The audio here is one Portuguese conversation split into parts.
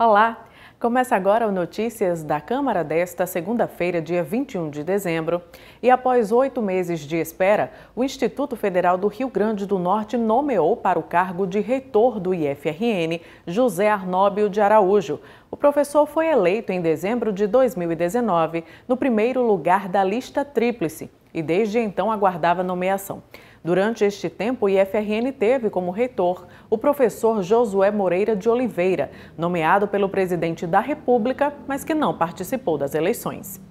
Olá! Começa agora o Notícias da Câmara desta segunda-feira, dia 21 de dezembro. E após 8 meses de espera, o Instituto Federal do Rio Grande do Norte nomeou para o cargo de reitor do IFRN, José Arnóbio de Araújo. O professor foi eleito em dezembro de 2019, no primeiro lugar da lista tríplice, e desde então aguardava nomeação. Durante este tempo, o IFRN teve como reitor o professor Josué Moreira de Oliveira, nomeado pelo presidente da República, mas que não participou das eleições.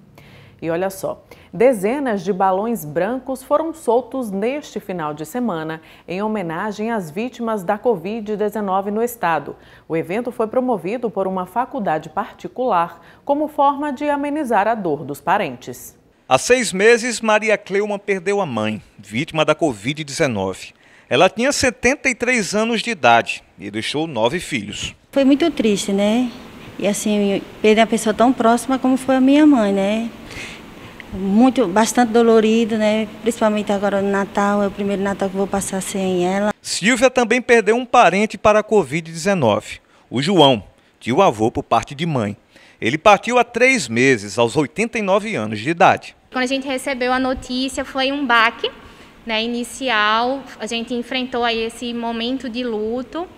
E olha só, dezenas de balões brancos foram soltos neste final de semana em homenagem às vítimas da Covid-19 no estado. O evento foi promovido por uma faculdade particular como forma de amenizar a dor dos parentes. Há 6 meses, Maria Cleuma perdeu a mãe, vítima da Covid-19. Ela tinha 73 anos de idade e deixou 9 filhos. Foi muito triste, né? E assim, perder uma pessoa tão próxima como foi a minha mãe, né? Bastante dolorido, né? Principalmente agora no Natal, é o primeiro Natal que eu vou passar sem ela. Silvia também perdeu um parente para a Covid-19, o João, tio-avô por parte de mãe. Ele partiu há 3 meses, aos 89 anos de idade. Quando a gente recebeu a notícia, foi um baque, né, inicial. A gente enfrentou aí esse momento de luto.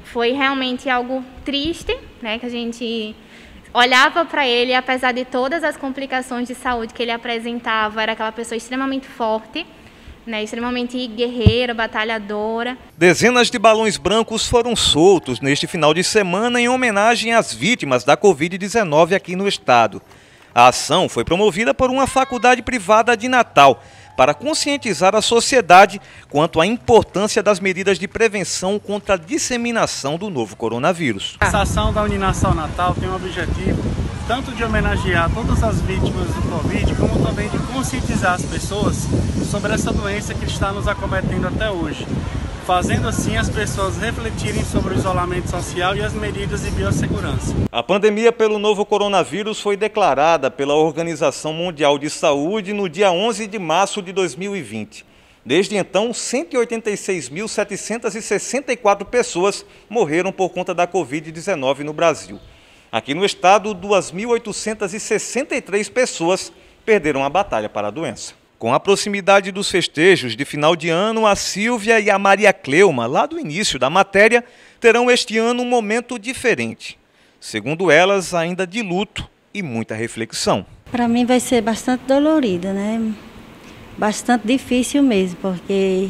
Foi realmente algo triste, né, que a gente olhava para ele, apesar de todas as complicações de saúde que ele apresentava, era aquela pessoa extremamente forte, né, extremamente guerreira, batalhadora. Dezenas de balões brancos foram soltos neste final de semana em homenagem às vítimas da Covid-19 aqui no estado. A ação foi promovida por uma faculdade privada de Natal para conscientizar a sociedade quanto à importância das medidas de prevenção contra a disseminação do novo coronavírus. Essa ação da Uninação Natal tem um objetivo tanto de homenagear todas as vítimas do Covid, como também de conscientizar as pessoas sobre essa doença que está nos acometendo até hoje, fazendo assim as pessoas refletirem sobre o isolamento social e as medidas de biossegurança. A pandemia pelo novo coronavírus foi declarada pela Organização Mundial de Saúde no dia 11 de março de 2020. Desde então, 186.764 pessoas morreram por conta da Covid-19 no Brasil. Aqui no estado, 2.863 pessoas perderam a batalha para a doença. Com a proximidade dos festejos de final de ano, a Silvia e a Maria Cleuma, lá do início da matéria, terão este ano um momento diferente. Segundo elas, ainda de luto e muita reflexão. Para mim vai ser bastante dolorido, né? Bastante difícil mesmo, porque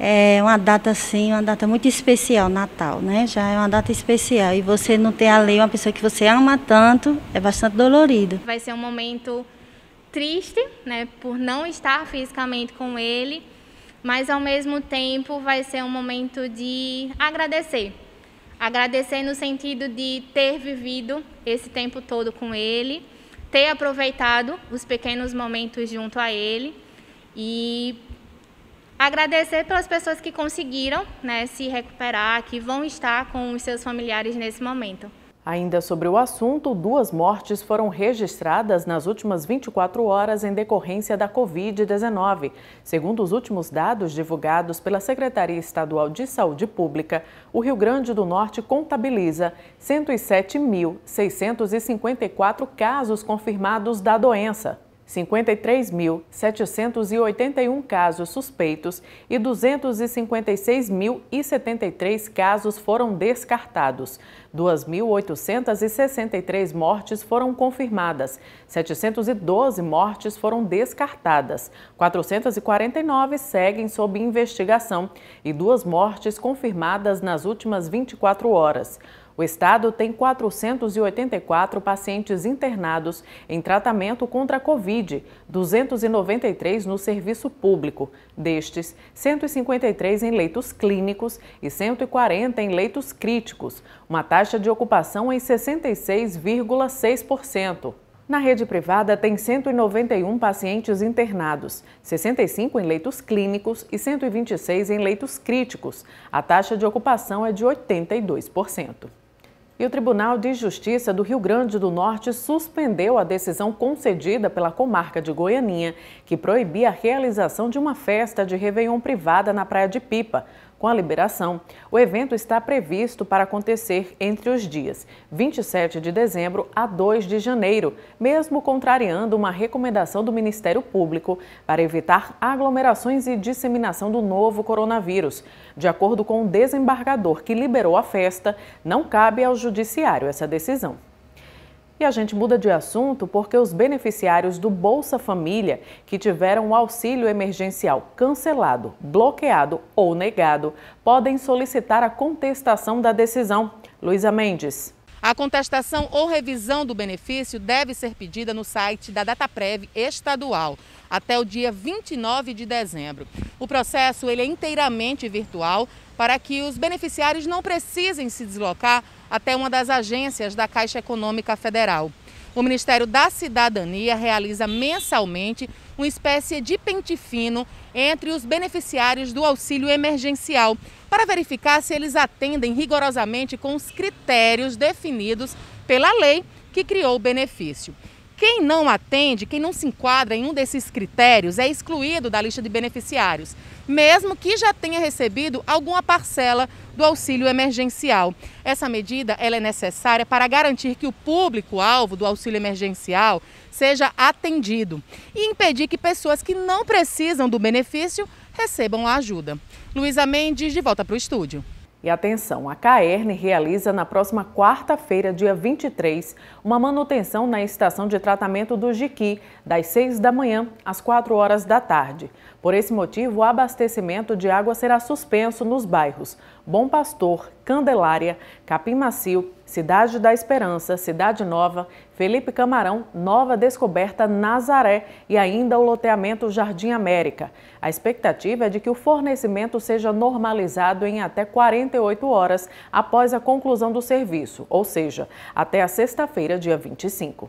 é uma data assim, uma data muito especial, Natal, né? Já é uma data especial e você não ter ali uma pessoa que você ama tanto, é bastante dolorido. Vai ser um momento triste, né, por não estar fisicamente com ele, mas ao mesmo tempo vai ser um momento de agradecer. Agradecer no sentido de ter vivido esse tempo todo com ele, ter aproveitado os pequenos momentos junto a ele e agradecer pelas pessoas que conseguiram, né, se recuperar, que vão estar com os seus familiares nesse momento. Ainda sobre o assunto, 2 mortes foram registradas nas últimas 24 horas em decorrência da Covid-19. Segundo os últimos dados divulgados pela Secretaria Estadual de Saúde Pública, o Rio Grande do Norte contabiliza 107.654 casos confirmados da doença, 53.781 casos suspeitos e 256.073 casos foram descartados. 2.863 mortes foram confirmadas, 712 mortes foram descartadas, 449 seguem sob investigação e 2 mortes confirmadas nas últimas 24 horas. O estado tem 484 pacientes internados em tratamento contra a Covid, 293 no serviço público. Destes, 153 em leitos clínicos e 140 em leitos críticos, uma taxa de ocupação em 66,6%. Na rede privada, tem 191 pacientes internados, 65 em leitos clínicos e 126 em leitos críticos. A taxa de ocupação é de 82%. E o Tribunal de Justiça do Rio Grande do Norte suspendeu a decisão concedida pela comarca de Goianinha, que proibia a realização de uma festa de Réveillon privada na Praia de Pipa. Com a liberação, o evento está previsto para acontecer entre os dias 27 de dezembro a 2 de janeiro, mesmo contrariando uma recomendação do Ministério Público para evitar aglomerações e disseminação do novo coronavírus. De acordo com o desembargador que liberou a festa, não cabe ao Judiciário essa decisão. E a gente muda de assunto porque os beneficiários do Bolsa Família que tiveram o auxílio emergencial cancelado, bloqueado ou negado podem solicitar a contestação da decisão. Luísa Mendes. A contestação ou revisão do benefício deve ser pedida no site da Dataprev estadual até o dia 29 de dezembro. O processo é inteiramente virtual para que os beneficiários não precisem se deslocar até uma das agências da Caixa Econômica Federal. O Ministério da Cidadania realiza mensalmente uma espécie de pente fino entre os beneficiários do auxílio emergencial para verificar se eles atendem rigorosamente com os critérios definidos pela lei que criou o benefício. Quem não atende, quem não se enquadra em um desses critérios é excluído da lista de beneficiários, mesmo que já tenha recebido alguma parcela do auxílio emergencial. Essa medida ela é necessária para garantir que o público-alvo do auxílio emergencial seja atendido e impedir que pessoas que não precisam do benefício recebam a ajuda. Luísa Mendes, de volta para o estúdio. E atenção, a CAERN realiza na próxima quarta-feira, dia 23, uma manutenção na estação de tratamento do Jiqui, das 6 da manhã às 4 horas da tarde. Por esse motivo, o abastecimento de água será suspenso nos bairros Bom Pastor, Candelária, Capim Macio, Cidade da Esperança, Cidade Nova, Felipe Camarão, Nova Descoberta, Nazaré e ainda o loteamento Jardim América. A expectativa é de que o fornecimento seja normalizado em até 48 horas após a conclusão do serviço, ou seja, até a sexta-feira, dia 25.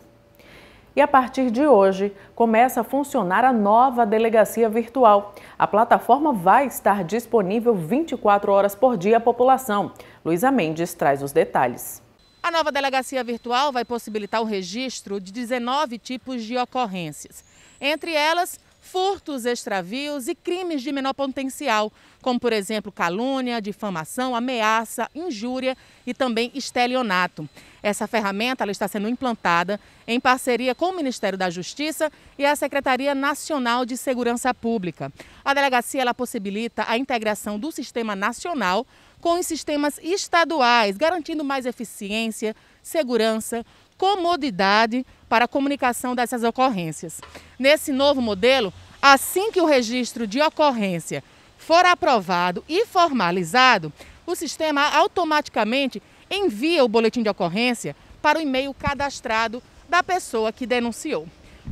E a partir de hoje, começa a funcionar a nova delegacia virtual. A plataforma vai estar disponível 24 horas por dia à população. Luísa Mendes traz os detalhes. A nova delegacia virtual vai possibilitar o registro de 19 tipos de ocorrências. Entre elas, furtos, extravios e crimes de menor potencial, como, por exemplo, calúnia, difamação, ameaça, injúria e também estelionato. Essa ferramenta ela está sendo implantada em parceria com o Ministério da Justiça e a Secretaria Nacional de Segurança Pública. A delegacia ela possibilita a integração do sistema nacional com os sistemas estaduais, garantindo mais eficiência, segurança, comodidade para a comunicação dessas ocorrências. Nesse novo modelo, assim que o registro de ocorrência for aprovado e formalizado, o sistema automaticamente envia o boletim de ocorrência para o e-mail cadastrado da pessoa que denunciou.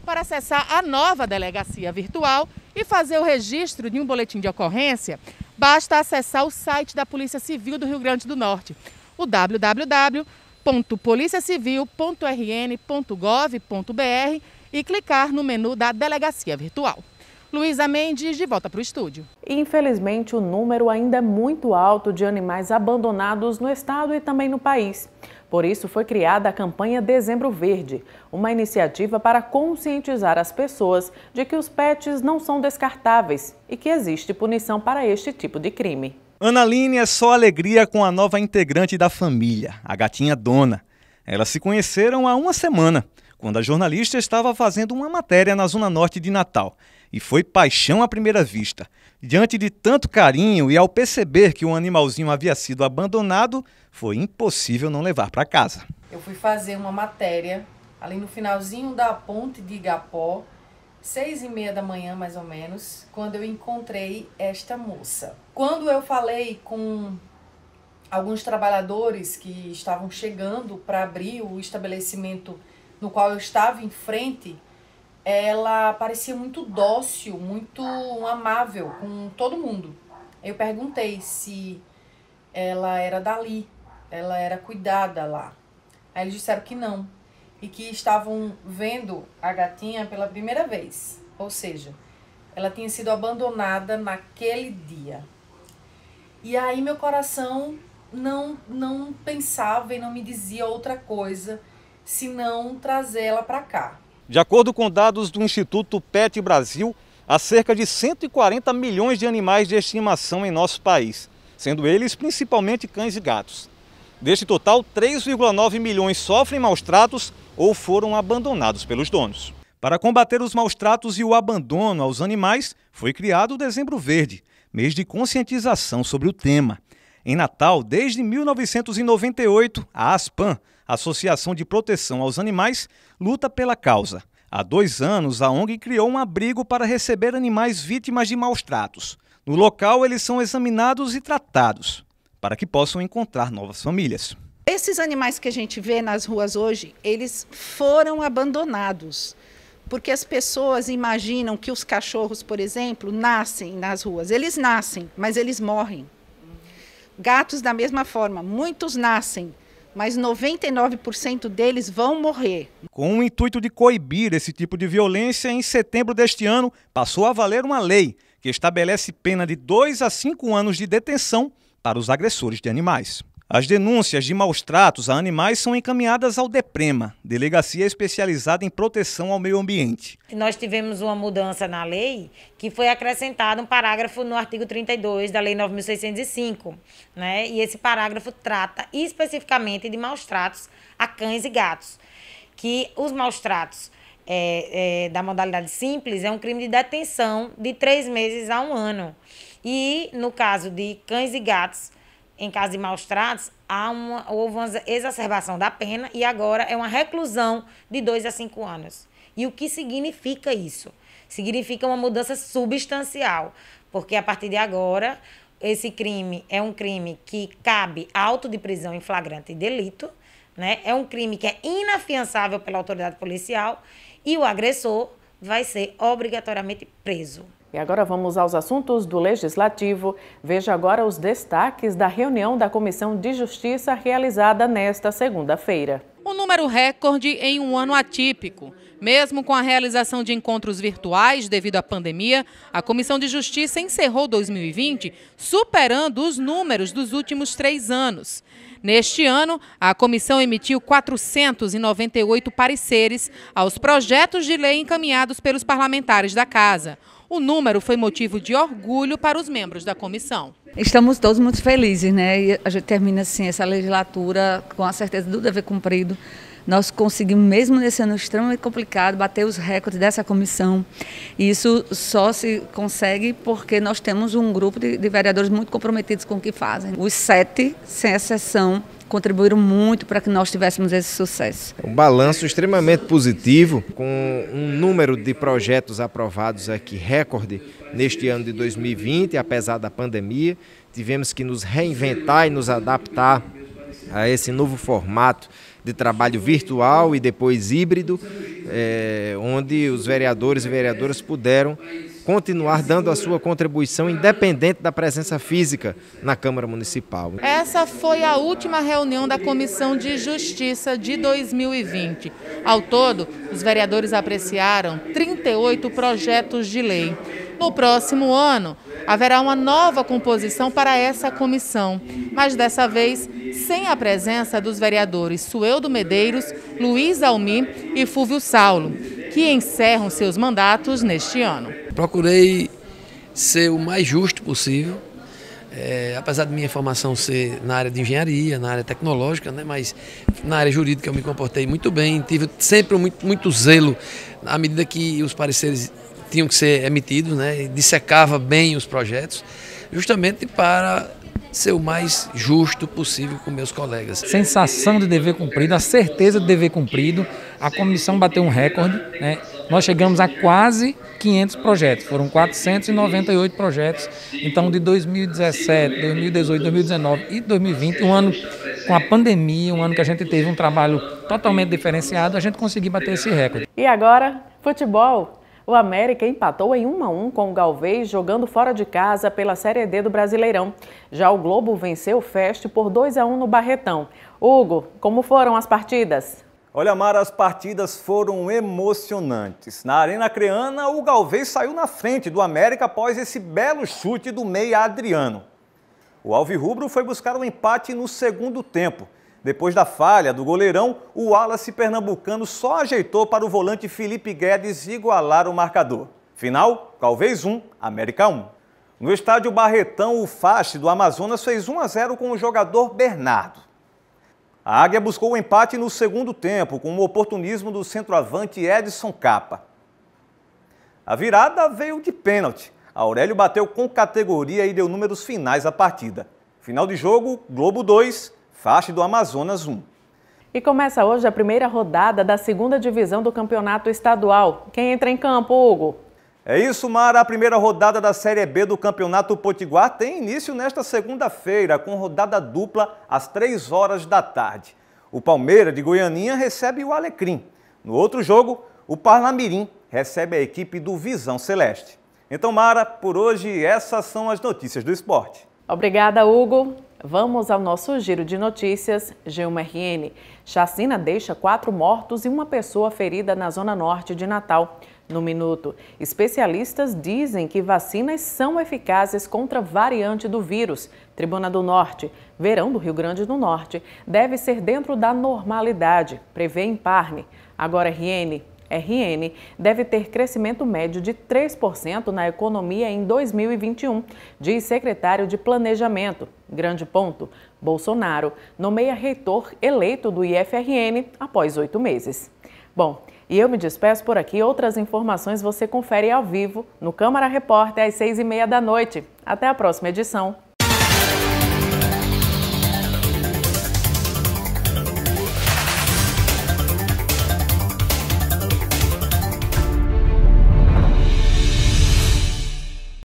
Para acessar a nova delegacia virtual e fazer o registro de um boletim de ocorrência, basta acessar o site da Polícia Civil do Rio Grande do Norte, o www.policiacivil.rn.gov.br e clicar no menu da Delegacia Virtual. Luísa Mendes, de volta para o estúdio. Infelizmente, o número ainda é muito alto de animais abandonados no estado e também no país. Por isso, foi criada a campanha Dezembro Verde, uma iniciativa para conscientizar as pessoas de que os pets não são descartáveis e que existe punição para este tipo de crime. Analine é só alegria com a nova integrante da família, a gatinha Dona. Elas se conheceram há uma semana, quando a jornalista estava fazendo uma matéria na Zona Norte de Natal. E foi paixão à primeira vista. Diante de tanto carinho e ao perceber que o animalzinho havia sido abandonado, foi impossível não levar para casa. Eu fui fazer uma matéria ali no finalzinho da ponte de Igapó, 6h30 da manhã mais ou menos, quando eu encontrei esta moça. Quando eu falei com alguns trabalhadores que estavam chegando para abrir o estabelecimento no qual eu estava em frente, ela parecia muito dócil, muito amável com todo mundo. Eu perguntei se ela era dali, ela era cuidada lá. Aí eles disseram que não, e que estavam vendo a gatinha pela primeira vez. Ou seja, ela tinha sido abandonada naquele dia. E aí meu coração não pensava e não me dizia outra coisa senão trazer ela para cá. De acordo com dados do Instituto Pet Brasil, há cerca de 140 milhões de animais de estimação em nosso país. sendo eles principalmente cães e gatos. Deste total, 3,9 milhões sofrem maus-tratos ou foram abandonados pelos donos. Para combater os maus-tratos e o abandono aos animais, foi criado o Dezembro Verde, mês de conscientização sobre o tema. Em Natal, desde 1998, a ASPAN, Associação de Proteção aos Animais, luta pela causa. Há 2 anos, a ONG criou um abrigo para receber animais vítimas de maus-tratos. No local, eles são examinados e tratados, para que possam encontrar novas famílias. Esses animais que a gente vê nas ruas hoje, eles foram abandonados. Porque as pessoas imaginam que os cachorros, por exemplo, nascem nas ruas. Eles nascem, mas eles morrem. Gatos da mesma forma, muitos nascem, mas 99% deles vão morrer. Com o intuito de coibir esse tipo de violência, em setembro deste ano passou a valer uma lei que estabelece pena de 2 a 5 anos de detenção para os agressores de animais. As denúncias de maus-tratos a animais são encaminhadas ao DEPREMA, Delegacia Especializada em Proteção ao Meio Ambiente. Nós tivemos uma mudança na lei que foi acrescentado um parágrafo no artigo 32 da Lei 9.605, né? E esse parágrafo trata especificamente de maus-tratos a cães e gatos, que os maus-tratos da modalidade simples é um crime de detenção de 3 meses a 1 ano. E no caso de cães e gatos, em caso de maus-tratos, houve uma exacerbação da pena e agora é uma reclusão de 2 a 5 anos. E o que significa isso? Significa uma mudança substancial, porque a partir de agora, esse crime é um crime que cabe auto de prisão em flagrante delito, né? É um crime que é inafiançável pela autoridade policial e o agressor vai ser obrigatoriamente preso. E agora vamos aos assuntos do Legislativo. Veja agora os destaques da reunião da Comissão de Justiça realizada nesta segunda-feira. Um número recorde em um ano atípico. Mesmo com a realização de encontros virtuais devido à pandemia, a Comissão de Justiça encerrou 2020 superando os números dos últimos 3 anos. Neste ano, a comissão emitiu 498 pareceres aos projetos de lei encaminhados pelos parlamentares da Casa. O número foi motivo de orgulho para os membros da comissão. Estamos todos muito felizes, né? E a gente termina assim essa legislatura com a certeza do dever cumprido. Nós conseguimos, mesmo nesse ano extremamente complicado, bater os recordes dessa comissão. E isso só se consegue porque nós temos um grupo de vereadores muito comprometidos com o que fazem. Os 7, sem exceção, contribuíram muito para que nós tivéssemos esse sucesso. Um balanço extremamente positivo, com um número de projetos aprovados aqui recorde neste ano de 2020, apesar da pandemia. Tivemos que nos reinventar e nos adaptar a esse novo formato de trabalho virtual e depois híbrido, onde os vereadores e vereadoras puderam continuar dando a sua contribuição independente da presença física na Câmara Municipal. Essa foi a última reunião da Comissão de Justiça de 2020. Ao todo, os vereadores apreciaram 38 projetos de lei. No próximo ano, haverá uma nova composição para essa comissão, mas dessa vez sem a presença dos vereadores Sueldo Medeiros, Luiz Almir e Fúvio Saulo, que encerram seus mandatos neste ano. Procurei ser o mais justo possível, apesar de minha formação ser na área de engenharia, na área tecnológica, né, mas na área jurídica eu me comportei muito bem, tive sempre muito zelo à medida que os pareceres tinham que ser emitidos, né, e dissecava bem os projetos, justamente para ser o mais justo possível com meus colegas. Sensação de dever cumprido, a certeza de dever cumprido. A comissão bateu um recorde, né? Nós chegamos a quase 500 projetos, foram 498 projetos. Então, de 2017, 2018, 2019 e 2020, um ano com a pandemia, um ano que a gente teve um trabalho totalmente diferenciado, a gente conseguiu bater esse recorde. E agora, futebol. O América empatou em 1-1 com o Galvez, jogando fora de casa pela Série D do Brasileirão. Já o Globo venceu o Fest por 2-1 no Barretão. Hugo, como foram as partidas? Olha, Mara, as partidas foram emocionantes. Na Arena Acreana, o Galvez saiu na frente do América após esse belo chute do meia Adriano. O alvirrubro foi buscar o empate no segundo tempo. Depois da falha do goleirão, o Wallace pernambucano só ajeitou para o volante Felipe Guedes igualar o marcador. Final, Galvez 1, América 1. No estádio Barretão, o Fache do Amazonas fez 1-0 com o jogador Bernardo. A Águia buscou o empate no segundo tempo, com o oportunismo do centroavante Edson Capa. A virada veio de pênalti. Aurélio bateu com categoria e deu números finais à partida. Final de jogo, Globo 2, Fache do Amazonas 1. E começa hoje a primeira rodada da segunda divisão do campeonato estadual. Quem entra em campo, Hugo? É isso, Mara. A primeira rodada da Série B do Campeonato Potiguar tem início nesta segunda-feira, com rodada dupla às 3 horas da tarde. O Palmeiras de Goianinha recebe o Alecrim. No outro jogo, o Parnamirim recebe a equipe do Visão Celeste. Então, Mara, por hoje essas são as notícias do esporte. Obrigada, Hugo. Vamos ao nosso giro de notícias. G1 RN. Chacina deixa 4 mortos e uma pessoa ferida na zona norte de Natal. No Minuto, especialistas dizem que vacinas são eficazes contra a variante do vírus. Tribuna do Norte, verão do Rio Grande do Norte deve ser dentro da normalidade, prevê Imparne. Agora RN deve ter crescimento médio de 3% na economia em 2021, diz secretário de Planejamento. Grande ponto, Bolsonaro nomeia reitor eleito do IFRN após 8 meses. Bom, e eu me despeço por aqui. Outras informações você confere ao vivo no Câmara Repórter às 6h30 da noite. Até a próxima edição.